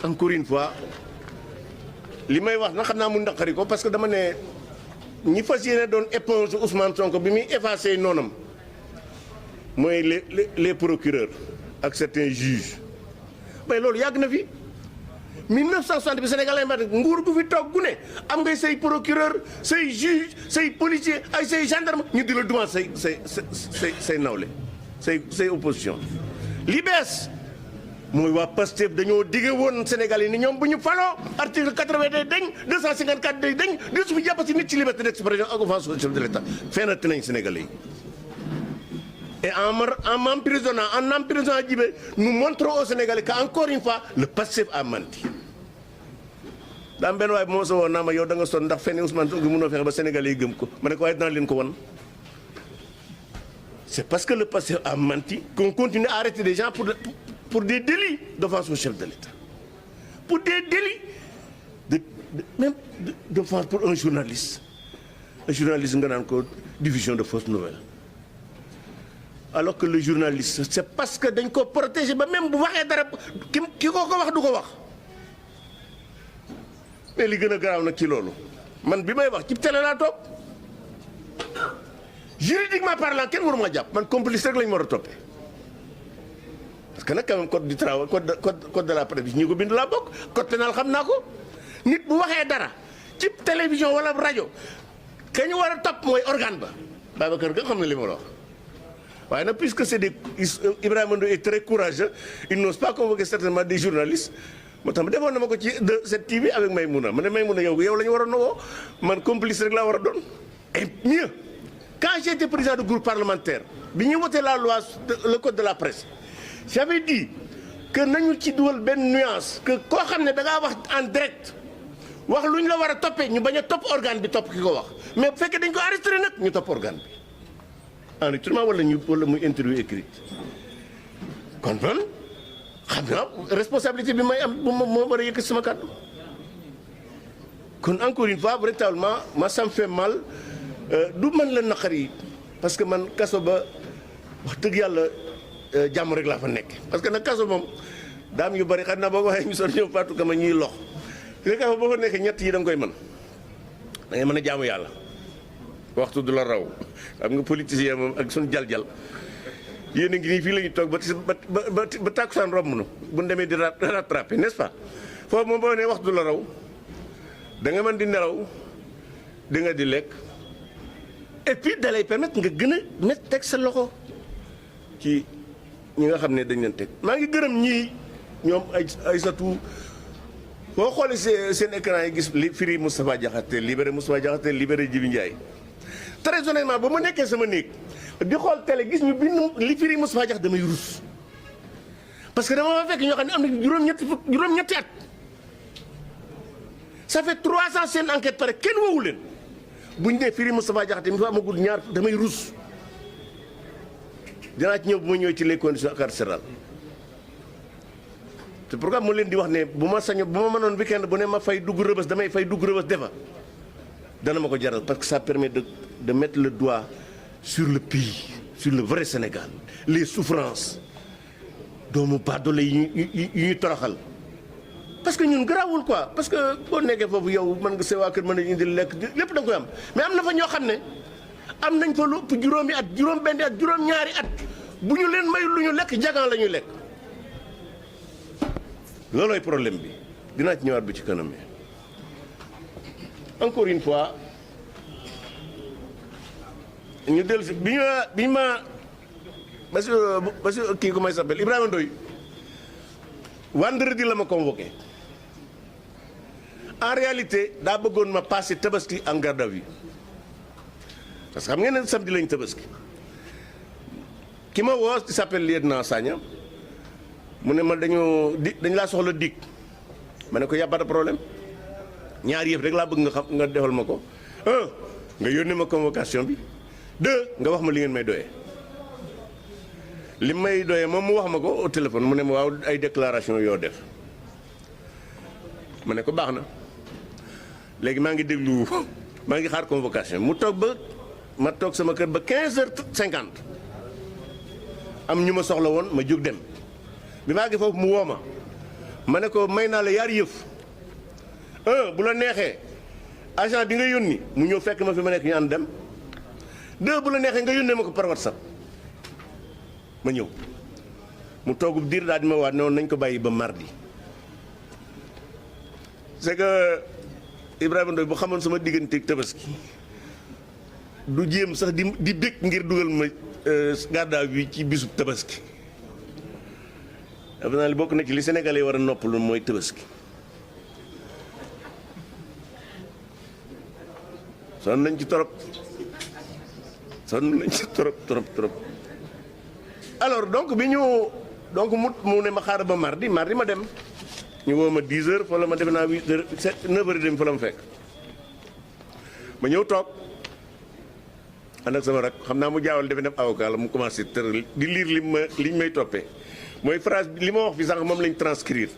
encore une fois li may wax na xam naa mu naqari ko parce que dama ne ñi fas yéene doon éponge Ousmane Sonko bi muy effacé noonam mooy les procureurs ak certains juges mais loolu yàgg na fi 1960 bi Sénégal ma nguur gu fi toog gu ne am ngay say procureur say juge say policier ay say gendarme ñu di la dumaan say nawle say opposition li bees mooy waa Pastef dañoo digge woon Sénégal yi ni ñoom bu ñu faloo article 80 day dañ 254 day dañ di su fi jàpp si nit ci liberté d'expression ak offense au chef de l'État fenati nañ Sénégalais yi et en m'emprisonnant Djibé nous montrons aux Sénégalais qu'encore une fois le Pastef a menti daam benn waaye bu moo sa woon naa ma yow da nga sonn ndax fenn Ousmane Sonko mënoo fexe ba Sénégalais yi gëm ko ma ne ko waaye dinaa leen ko wan c'est parce que le Pastef a menti qu'on continue à arrêter des gens pour des délits d'offense au chef de l'État pour des délits d'offense pour un journaliste nga naan ko diffusion de fausses nouvelles alors que le journaliste c'est parce que dañ ko protéger ba même bu waxee dara ki ko wax du ko wax mais li gën a garaaw nag ci loolu man bi may wax ci télé laa toog juridiquement parlant kenn waru ma jàpp man complice rek lañu war a toppee parce que nag quand même code du travail code de la presse bi ñu ko bind laa bokk code pénal xam naa ko nit bu waxee dara ci télévision wala rajo ka ñu war a topp mooy organe ba Babacar nga xam ne li ma la wax waaye nag puisque c'est des Ibrahima Ndoye est très courageux il n'ose pas convoquer certainement des journalistes moo tax defoon na ma ko ci de cette TV avec Maïmouna ma ne Maïmouna yow la ñu waroon na woo man complice rek laa war a doon et mieux quand j'étais président du groupe parlementaire bi ñuy voté la loi le code de la presse j'avais dit que nañu ci dugal benn nuance que koo xam ne da ngaa wax en direct wax lu ñu la war a toppee ñu bañ a topp organe bi topp ki ko wax mais bu fekkee dañ ko arrêté nag ñu topp organe bi enregistrement wala muy interview écrite kon man xam naa responsabilité bi may am moo war a yëkkati sama kàddu kon encore une fois véritablement ma ça me fait mal du man la naqari parce que man kaso ba wax dëgg yàlla jàmm rek laa fa nekk parce que nag kaso moom daam yu bari xam naa boo ko waxee ñu son ñëw Fatou Kama ñuy lox te kaso boo fa nekkee ñett yi da nga koy mën da ngay mën a jaamu yàlla waxtu du la raw xam nga politicien moom ak suñu jal-jal yéen a ngi nii fii la ñu toog ba tàkkusaan romb nu bu ñu demee di rattraper n'est-ce pas foofu moom boo nee waxtu du la raw da nga mën di nelaw di nga di lekk et puis da lay permettre nga gën a mettre teg sa loxo ci ñi nga xam ne dañ leen teg maa ngi gërëm ñii ñoom ay satu boo xoolee seen écran yi gis li firi Moustapha Diakhaté libéré Moustapha Diakhaté libéré Djibi Ndiaye très honnêtement ba ma nekkee sama néeg di xool télé gis ñu bind li firi Moustapha Diakhaté damay rus parce que dama fa fekk ñoo xam ne am na juróom-ñetti at ça fait 3 ans seen enquête pare kenn woowu leen bu ñu nee firi Moustapha Diakhaté mi fa amagul ñaar damay rus dinaa ci ñëw bu ma ñëwee ci les conditions carcérales c'est pourquoi mu leen di wax ne bu ma mënoon week-end bu ne ma fay dugg rëbës damay fay dugg rëbës defa dana ma ko jaral parce que ça permet de mettre le doigt sur le pays sur le vrai Sénégal les souffrances doomu baadoole yi ñu toroxal parce que ñun garaawul quoi parce que boo nekkee foofu yow mën nga see waa kër mën nañu indil lekk lépp da nga koy am mais am na fa ñoo xam ne am nañ fa lu ëpp juróomi at juróom-benn at juróom-ñaari at bu ñu leen may lu ñu lekk jagan la ñuy lekk loolooy problème bi dinaa ci ñëwaat bu ci kanam bi encore une fois ñu dellu si bi ñu ma parce que kii comment il s'appelle Ibrahima Ndoye vendredi la ma convoqué en réalité daa bëggoon ma passer tabaski en garde à vue parce que xam ngeen ne samedi lañu tabaski ki ma woo il s'appelle lieutenant Sagna mu ne ma dañu laa soxla dig ma ne ko y a pas de problème ñaar yëf rek laa bëgg nga xam nga defal ma ko nga yónnee ma convocation bi 2 nga wax ma li ngeen may doyee li may doyee moom mu wax ma ko au téléphone mu ne ma waaw ay déclaration yoo def ma ne ko baax na léegi maa ngi déglu maa ngi xaar convocation mu toog ba ma toog sama kër ba 15h50 am ñu ma soxla woon ma jóg dem bi maa ngi foofu mu woo ma ma ne ko may naa la yaar yëf bu la neexee agent bi nga yónni mu ñëw fekk ma fi ma nekk ñu ànd dem 2 bu la neexee nga yónnee ma ko par WhatsApp ma ñëw mu toogub diir daal di ma waat noonu nañ ko bàyyi ba mardi. c'est que Ibrahima Ndoye bu xamoon sama digganteeg tabaski du jéem sax di bëgg ngir dugal ma gàddaaw bi ci bisub tabaski. dafa naa li bokk na ci li Sénégalais war a noppalu mooy tabaski. sonn nañ ci trop trop alors donc bi ñu donc mu ne ma xaaral ba mardi ma dem ñu woo ma 10 heures fa la ma defe naa 8 heures 7 9 heures et demi fa la ma fekk ma ñëw toog ànd ak sama rak xam naa mu jaawal defe def avocat la mu commencé tëral di lire liñ may toppee mooy phrase li ma wax fi sànq moom lañ transcrire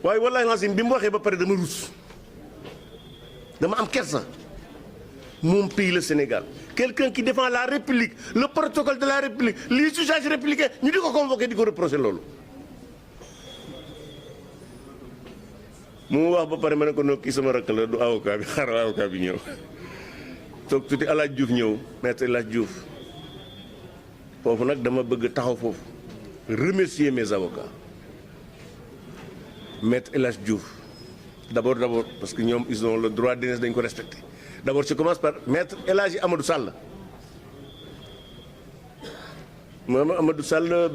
waaye wallaahi lancim bi mu waxee ba pare dama rus dama am kersa. Mon pays, le Sénégal. Quelqu'un qui défend la République, le protocole de la République, l'usage républicain, nous disons qu'on convoquer, nous reprocher lolo. Mu wax ba pare ma ne ko no kii sama rakk la du avocat bi xaaral avocat bi ñëw toog tuuti El Hadj Diouf ñëw maître El Hadj Diouf foofu nag dama bëgg taxaw foofu remercier mes avocats maître El Hadj Diouf d'abord parce que ñoom ils ont le droit d'aînesse dañ ko respecté. D'abord, je commence par maître El Hadji Amadou Sall. Amadou Sall,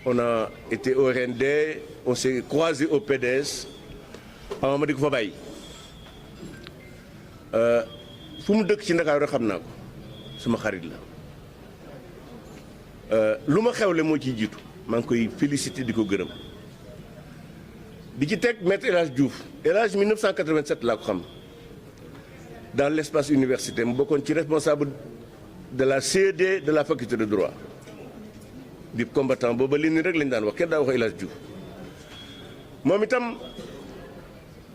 on a été au RND, on s'est croisé au PDS. On m'a dit qu'il faut bailler. Fu mu dëkk ci Ndakaaru xam naa ko sama xarit la lu ma xewle moo ciy jiitu maa ngi koy félicité di ko gërëm di ci teg maître El Hadji Diouf El Hadji 1987 laa ko xam. Dans l'espace universitaire mu bokkoon ci responsable de la CED de la faculté de droit di combattant booba li ni rek lañ daan wax kenn daa wax El Hadji Diouf moom itam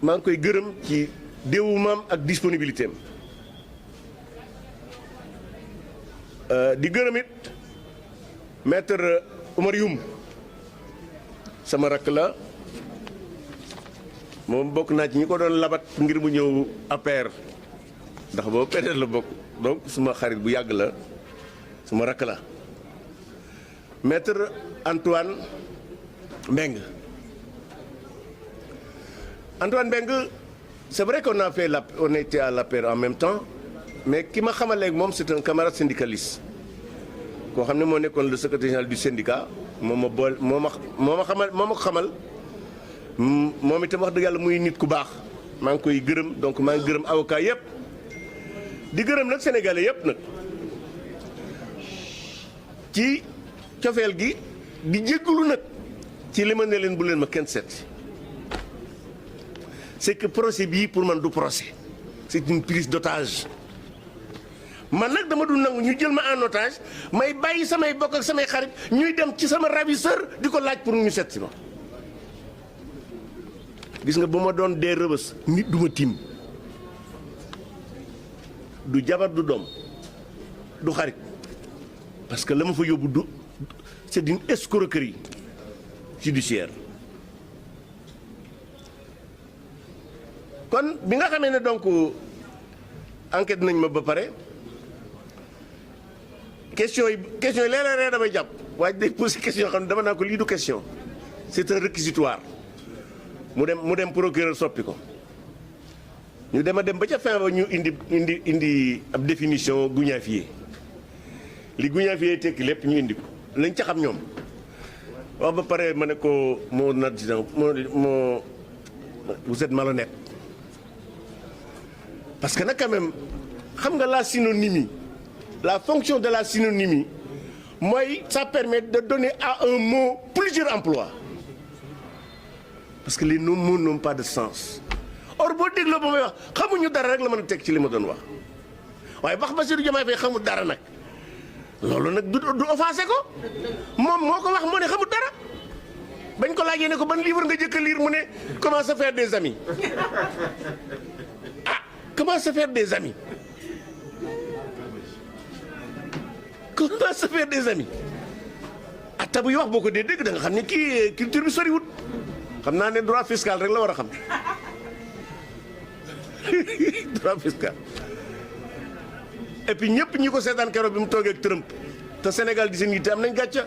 maa ngi koy gërëm ci déwumaam ak disponibilité am di gërëm it maître Oumar Youm sama rakk la moom bokk naa ci ñi ko doon labat ngir mu ñëw APR ndax boobu peut-être la bokk donc suma xarit bu yàgg la suma rakk la maître Antoine Mbengue c'est vrai qu'on a fait on était à l'APR en même temps mais ki ma xamal léegi moom c'est un camarade syndicaliste koo xam ne moo nekkoon le secrétaire général du syndicat moo ma xamal moom itam wax dëgg yàlla muy nit ku baax maa ngi koy gërëm donc maa ngi gërëm avocat yëpp di gërëm nag sénégalais yëpp nag ci cofeel gi di jégalu nag ci li ma ne leen bu leen ma kenn seet c'est que procès bii pour man du procès c'est une prise d'otage man nag dama dul nangu ñu jël ma en otage may bàyyi samay bokk ak samay xarit ñuy dem ci sama ravisseur di ko laaj pour ñu seet si ma gis nga bu ma doon dee rëbës nit du ma tiim du jabar du doom du xarit parce que la ma fa yóbbu du c'est une escroquerie judiciaire kon bi nga xamee ne donc enquête nañ ma ba pare question yi léeg-léeg damay jàpp waaye day poser question yoo xam ne dama naa ko lii du question c'est un réquisitoire mu dem procureur soppi ko ñu dem ba ca fin ba ñu indi ab définition guñaafiye li guñaafiye tekki lépp ñu indi ko lañ ca xam ñoom wax ba pare ma ne ko mon adjudant moo vous êtes malhonnête parce que nag quand même xam nga la synonymie la fonction de la synonymie mooy ça permet de donner à un mot plusieurs emplois parce que les mots n'ont pas de sens or boo dégloo ba may wax xamuñu dara rek la mën a teg ci li ma doon wax waaye bax Bassirou Diomaye Faye xamul dara nag loolu nag du offensé ko moom moo ko wax moo ne xamul dara bañ ko laajee ne ko ban livre nga jëkk a lire mu ne comment se faire des amis ah comment se faire des amis comment se faire des amis ah tabuy wax boo ko dee dégg da nga xam ne kii culture bi soriwut xam naa ne droit fiscal rek la war a xam droit fiscal. et puis ñëpp ñi ko seetaan keroog bi mu toogee ak Trump te Sénégal di seen yitte am nañ gàcca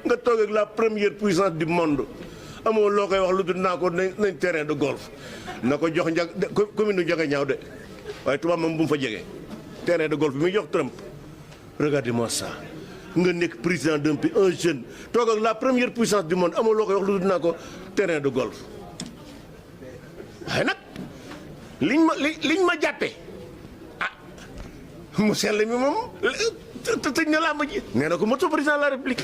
nga toog ak la première puissance du monde amoo loo koy wax lu dul naa ko nañ terrain de golf na ko jox commune nu Ndiaga Ñaaw de waaye tubaab moom bu mu fa jege terrain de golf bi muy jox Trump. Regardez-moi ça nga nekk président d'un pays un jeune toog ak la première puissance du monde amoo loo koy wax lu dul naa ko terrain de golf waaye nag liñ ma jàppee mu sell mi moom tëj na làmb ji nee na ko moto président de la république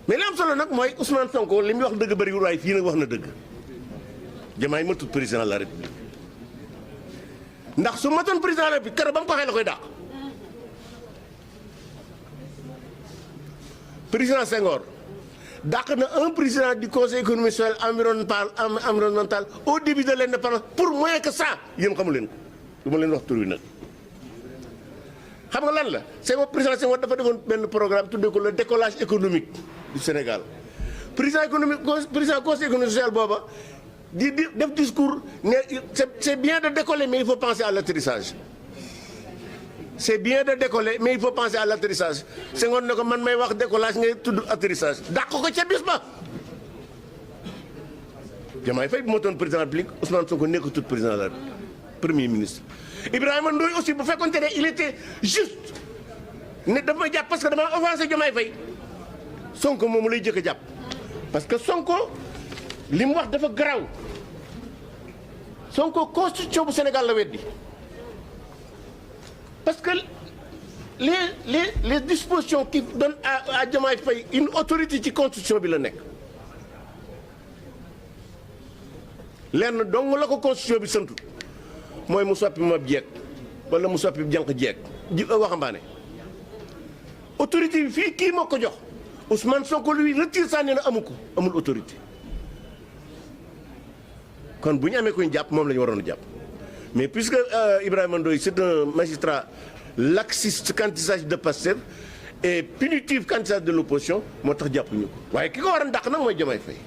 mais li am solo nag mooy Ousmane Sonko li muy wax dëgg bëriwul waaye fii nag wax na dëgg Diomaye matul président de la république ndax su matoon président de la république keroog ba mu ko waxee la koy dàq président Senghor dàq na un président du conseil économique social environnemental au début de l'indépendance pour moins que ça yéen xamu leen ko du ma leen wax tur wi nag xam nga lan la Senghor président Senghor dafa defoon benn programme tuddee ko le décollage économique du Sénégal président conseil économique social booba di def discours ne c'est bien de décoller mais il faut penser à l'atterrissage c'est bien de décoller mais il faut penser à l'atterrissage Senghor ne ko man may wax décollage ngay tudd atterrissage dàq ko ca bis ba Diomaye Faye bu ma doon président de la République Ousmane Sonko nekkatul président de la République premier ministre Ibrahima Ndoye aussi bu fekkoon ne il était juste ne daf may jàpp parce que dama offensé Diomaye Faye Sonko moomu lay jëkk a jàpp parce que Sonko li mu wax dafa garaaw Sonko constitution bu Sénégal la weddi parce que les dispositions qui donnent à Diomaye Faye une autorité ci constitution bi la nekk lenn dong la ko constitution bi santu mooy mu soppi ma jeeg wala mu soppi jànq jeeg ji waxambaane autorité bi fii kii moo ko jox Ousmane Sonko lui retire sa nee na amul autorité kon bu ñu amee ko ñu jàpp moom la ñu waroon a jàpp mais puisque Ibrahima Ndoye c'est un magistrat laxiste quand il s'agit de Pastef et punitif quand il s'agit de l'opposition moo tax jàppuñu ko waaye ki ko war a dàq nag mooy Diomaye Faye